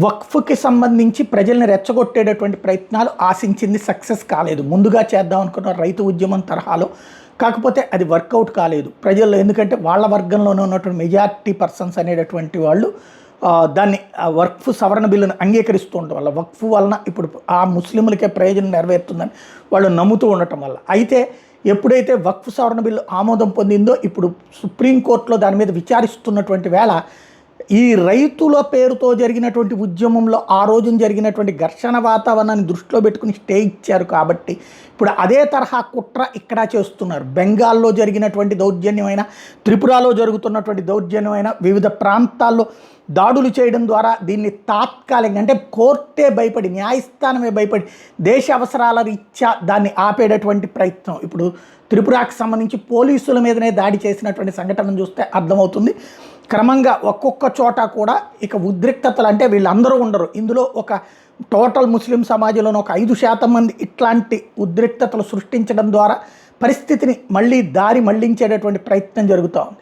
వక్ఫ్‌కి సంబంధించి ప్రజల్ని రెచ్చగొట్టేటటువంటి ప్రయత్నాలు ఆశించింది సక్సెస్ కాలేదు. ముందుగా చేద్దాం అనుకున్న రైతు ఉద్యమం తరహాలో. కాకపోతే అది వర్కౌట్ కాలేదు. ప్రజల్లో ఎందుకంటే వాళ్ళ వర్గంలోనే ఉన్నటువంటి మెజారిటీ పర్సన్స్ అనేటటువంటి వాళ్ళు దాన్ని వక్ఫ్ సవరణ బిల్లును అంగీకరిస్తూ ఉండటం వల్ల, వక్ఫ్ వలన ఇప్పుడు ఆ ముస్లింలకే ప్రయోజనం నెరవేరుతుందని వాళ్ళు నమ్ముతూ ఉండటం వల్ల. అయితే ఎప్పుడైతే వక్ఫ్ సవరణ బిల్లు ఆమోదం పొందిందో ఇప్పుడు సుప్రీంకోర్టులో దాని మీద విచారిస్తున్నటువంటి వేళ ఈ రైతుల పేరుతో జరిగినటువంటి ఉద్యమంలో ఆ రోజున జరిగినటువంటి ఘర్షణ వాతావరణాన్ని దృష్టిలో పెట్టుకుని స్టే ఇచ్చారు కాబట్టి ఇప్పుడు అదే తరహా కుట్ర ఇక్కడ చేస్తున్నారు. బెంగాల్లో జరిగినటువంటి దౌర్జన్యమైన, త్రిపురలో జరుగుతున్నటువంటి దౌర్జన్యమైన, వివిధ ప్రాంతాల్లో దాడులు చేయడం ద్వారా దీన్ని తాత్కాలికంగా అంటే కోర్టే భయపడి, న్యాయస్థానమే భయపడి దేశ అవసరాల రీత్యా దాన్ని ఆపేటటువంటి ప్రయత్నం. ఇప్పుడు త్రిపురకి సంబంధించి పోలీసుల మీదనే దాడి చేసినటువంటి సంఘటనను చూస్తే అర్థమవుతుంది. క్రమంగా ఒక్కొక్క చోట కూడా ఇక ఉద్రిక్తతలు అంటే వీళ్ళందరూ ఉండరు. ఇందులో ఒక టోటల్ ముస్లిం సమాజంలోని ఒక 5% మంది ఇట్లాంటి ఉద్రిక్తతలు సృష్టించడం ద్వారా పరిస్థితిని మళ్ళీ దారి మళ్లించేటటువంటి ప్రయత్నం జరుగుతూ ఉంది.